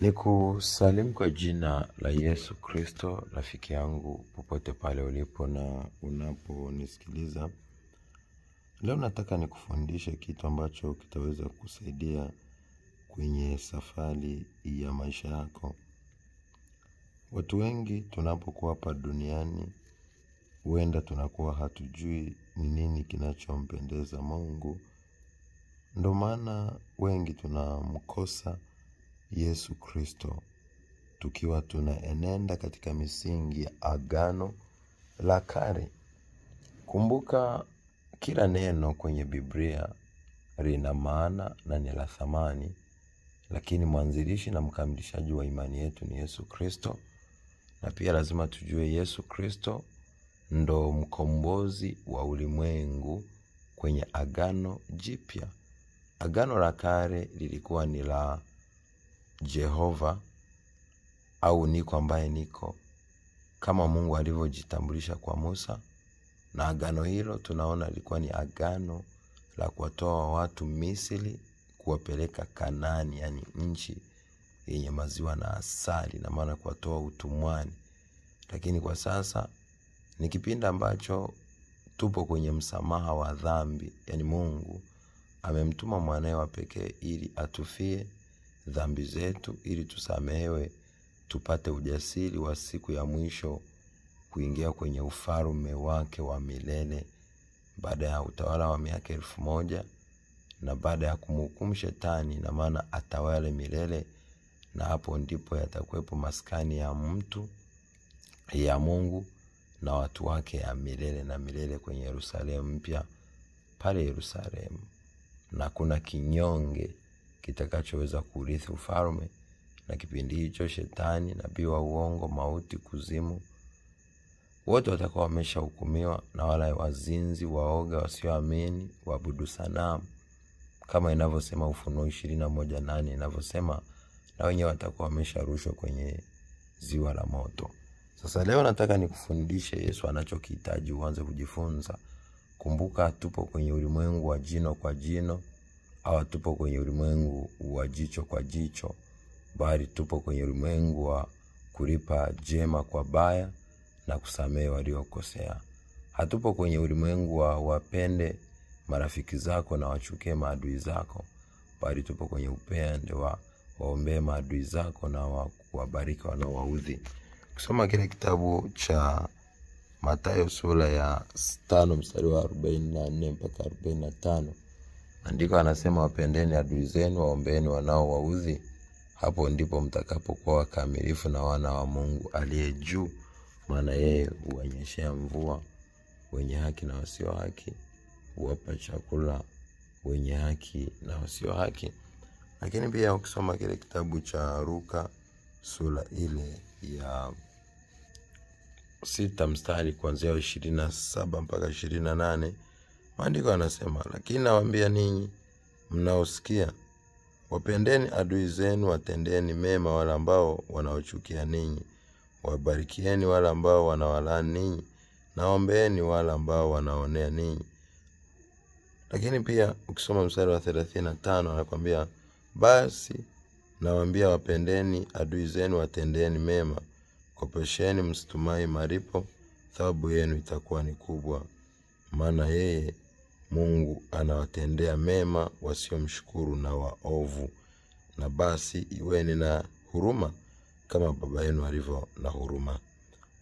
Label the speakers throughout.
Speaker 1: Nikusalimu kwa jina la Yesu Kristo, rafiki yangu popote pale ulipo na unaponisikiliza. Leo nataka nikufundishe kitu ambacho kitaweza kusaidia kwenye safari ya maisha yako. Watu wengi tunapokuwa hapa duniani, huenda tunakuwa hatujui ni nini kinachompendeza Mungu. Ndio maana wengi tunamkosa Yesu Kristo, tukiwa tunaenenda katika misingi ya agano la kale. Kumbuka kila neno kwenye Biblia lina maana na ni la thamani, lakini mwanzilishi na mkamilishaji wa imani yetu ni Yesu Kristo. Na pia lazima tujue Yesu Kristo ndo mkombozi wa ulimwengu kwenye agano jipya. Agano la kale lilikuwa ni la Jehova au niko ambaye niko, kama Mungu alivyojitambulisha kwa Musa. Na agano hilo tunaona lilikuwa ni agano la kuwatoa watu Misri kuwapeleka Kanaani, yani nchi yenye maziwa na asali, na maana kuwatoa utumwani. Lakini kwa sasa ni kipindi ambacho tupo kwenye msamaha wa dhambi, yani Mungu amemtuma mwanae wa pekee ili atufie dhambi zetu, ili tusamehewe, tupate ujasiri wa siku ya mwisho kuingia kwenye ufalme wake wa milele baada ya utawala wa miaka 1000, na baada ya kumhukumu shetani, na maana atawale milele. Na hapo ndipo yatakuwepo maskani ya mtu ya Mungu na watu wake ya milele na milele kwenye Yerusalemu mpya, pale Yerusalemu. Na kuna kinyonge kitakachoweza kurithi ufalme, na kipindi hicho shetani, nabii wa uongo, mauti, kuzimu, wote watakuwa wameshahukumiwa, na wala wazinzi, waoga, wasioamini, waabudu sanamu, kama inavyosema Ufunuo 21:8 inavyosema, na wenyewe watakuwa wamesharushwa kwenye ziwa la moto. Sasa leo nataka nikufundishe Yesu anachokihitaji uanze kujifunza. Kumbuka tupo kwenye ulimwengu wa jino kwa jino, au tupo kwenye ulimwengu wa jicho kwa jicho, bali tupo kwenye ulimwengu wa kulipa jema kwa baya na kusamehe waliokosea. Hatupo kwenye ulimwengu wa wapende marafiki zako na wachukie maadui zako, bali tupo kwenye upendo wa waombee maadui zako na kuwabariki wanaowaudhi. Kusoma kile kitabu cha Mathayo sura ya 5 mstari wa 44 mpaka 45. Andiko anasema, wapendeni adui zenu, waombeeni wanaowaudhi, hapo ndipo mtakapokuwa wakamilifu na wana wa Mungu aliye juu, maana yeye huwanyeshea mvua wenye haki na wasio haki, huwapa chakula wenye haki na wasio haki. Lakini pia ukisoma kile kitabu cha Luka sura ile ya 6 mstari kuanzia 27 mpaka 28, maandiko yanasema, lakini nawaambia ninyi mnaosikia, wapendeni adui zenu, watendeni mema wale ambao wanaochukia ninyi, wabarikieni wale ambao wanawalaani ninyi, na ombeeni wale ambao wanaonea ninyi. Lakini pia ukisoma mstari wa 35 anakuambia, basi nawaambia, wapendeni adui zenu, watendeni mema, kopesheni, msitumai malipo, thawabu yenu itakuwa ni kubwa, maana yeye Mungu anawatendea mema wasiomshukuru na waovu. Na basi iweni na huruma kama baba yenu alivyo na huruma.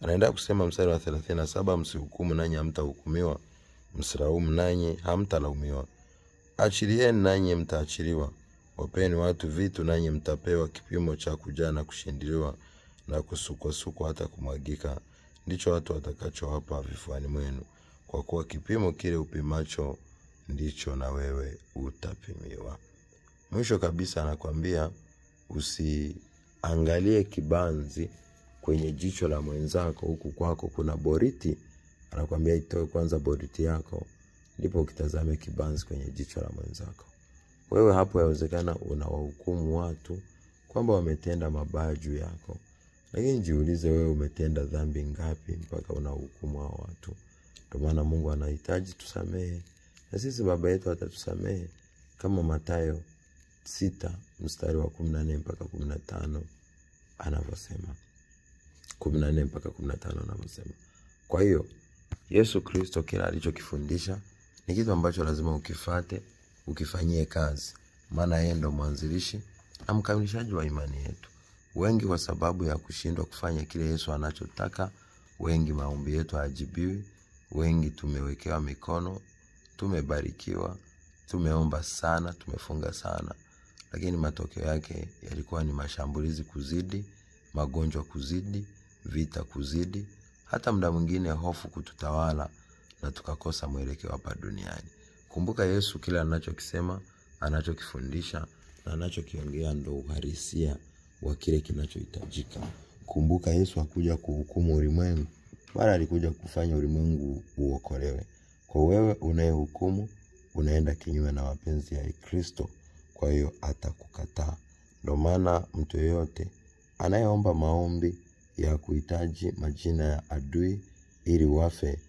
Speaker 1: Anaenda kusema mstari wa 37, msihukumu nanyi hamtahukumiwa, msilaumu nanyi hamtalaumiwa, achilieni nanyi mtaachiliwa, wapeni watu vitu nanyi mtapewa kipimo cha kujaa na kushindiliwa na kusukwasukwa hata kumwagika, ndicho watu watakachowapa vifuani mwenu, kwa kuwa kipimo kile upimacho ndicho na wewe utapimiwa. Mwisho kabisa anakuambia usiangalie kibanzi kwenye jicho la mwenzako, huku kwako kuna boriti. Anakuambia itoe kwanza boriti yako, ndipo ukitazame kibanzi kwenye jicho la mwenzako. Wewe hapo yawezekana unawahukumu watu kwamba wametenda mabaya juu yako, lakini jiulize, wewe umetenda dhambi ngapi mpaka unahukumu hao watu? Kwa maana Mungu anahitaji tusamehe, na sisi baba yetu atatusamehe, kama Mathayo 6 mstari wa 14 mpaka 15 anavyosema. 14 mpaka 15 anavyosema. Kwa hiyo Yesu Kristo kila alichokifundisha ni kitu ambacho lazima ukifate, ukifanyie kazi. Maana yeye ndo mwanzilishi na mkamilishaji wa imani yetu. Wengi kwa sababu ya kushindwa kufanya kile Yesu anachotaka, wengi maombi yetu hayajibiwi, wengi tumewekewa mikono, tumebarikiwa, tumeomba sana, tumefunga sana, lakini matokeo yake yalikuwa ni mashambulizi kuzidi, magonjwa kuzidi, vita kuzidi, hata muda mwingine hofu kututawala na tukakosa mwelekeo hapa duniani. Kumbuka Yesu kila anachokisema, anachokifundisha na anachokiongea ndo uhalisia wa kile kinachohitajika. Kumbuka Yesu hakuja kuhukumu ulimwengu, bali alikuja kufanya ulimwengu uokolewe. Kwa wewe unayehukumu, unaenda kinyume na mapenzi ya Kristo, kwa hiyo atakukataa. Ndio maana mtu yeyote anayeomba maombi ya kuhitaji majina ya adui ili wafe,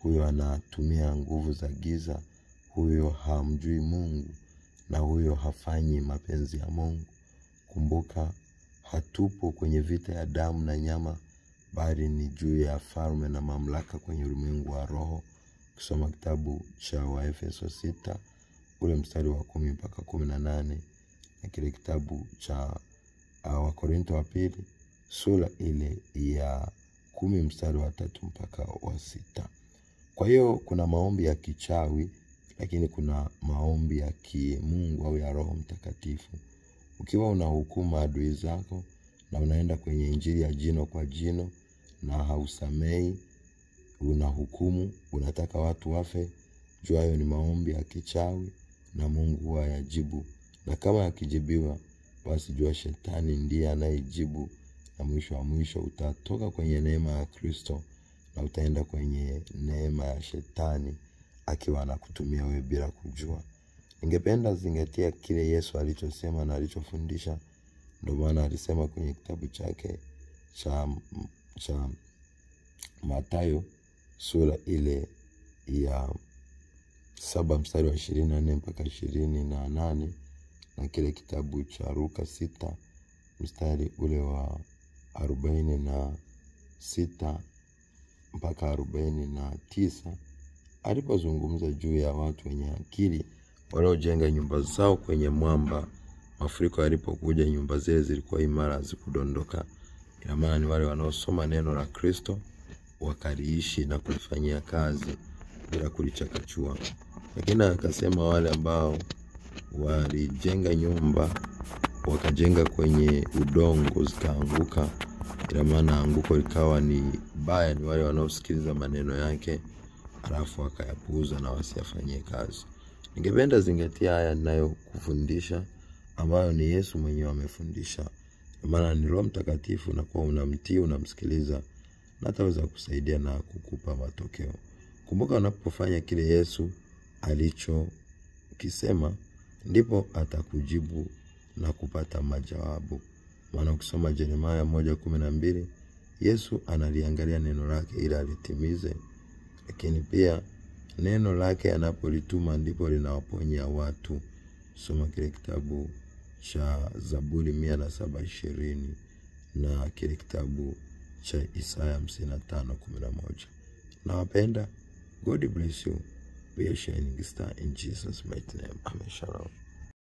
Speaker 1: huyo anatumia nguvu za giza, huyo hamjui Mungu na huyo hafanyi mapenzi ya Mungu. Kumbuka hatupo kwenye vita ya damu na nyama, bali ni juu ya falme na mamlaka kwenye ulimwengu wa roho. Kusoma kitabu cha Waefeso 6 ule mstari wa 10 mpaka 18 na kile kitabu cha Wakorintho wa pili sura ile ya 10 mstari wa 3 mpaka wa 6. Kwa hiyo kuna maombi ya kichawi, lakini kuna maombi ya kimungu au ya Roho Mtakatifu. Ukiwa unahukumu adui zako na unaenda kwenye injili ya jino kwa jino na hausamei, unahukumu, unataka watu wafe, jua hayo ni maombi ya kichawi na Mungu huwa yajibu. Na kama yakijibiwa, basi jua shetani ndiye anayejibu, na mwisho wa mwisho utatoka kwenye neema ya Kristo na utaenda kwenye neema ya shetani akiwa anakutumia wewe bila kujua. Ningependa zingatia kile Yesu alichosema na alichofundisha. Ndio maana alisema kwenye kitabu chake cha Mathayo sura ile ya 7 mstari wa 24 mpaka 28 na kile kitabu cha Luka 6 mstari ule wa 46 mpaka 49, alipozungumza juu ya watu wenye akili waliojenga nyumba zao kwenye mwamba. Mafuriko yalipokuja, nyumba zile zilikuwa imara, zikudondoka. Ina maana ni wale wanaosoma neno la Kristo wakaliishi na kulifanyia kazi bila kulichakachua. Lakini akasema wale ambao walijenga nyumba wakajenga kwenye udongo zikaanguka, ina maana anguko likawa ni baya, ni wale wanaosikiliza maneno yake alafu wakayapuuza na wasiyafanyie kazi. Ningependa zingatia haya ninayokufundisha ambayo ni Yesu mwenyewe amefundisha. Maana ni Roho Mtakatifu, na kwa unamtii, unamsikiliza, na ataweza kusaidia na kukupa matokeo. Kumbuka unapofanya kile Yesu alichokisema, ndipo atakujibu na kupata majawabu. Maana ukisoma Yeremia 1:12, Yesu analiangalia neno lake ili alitimize. Lakini pia neno lake anapolituma ndipo linawaponya watu. Soma kile kitabu cha Zaburi 107:20 na kile kitabu cha Isaya 55:11. Nawapenda. God bless you. Be a shining star in Jesus' mighty name. Amen. Shalom.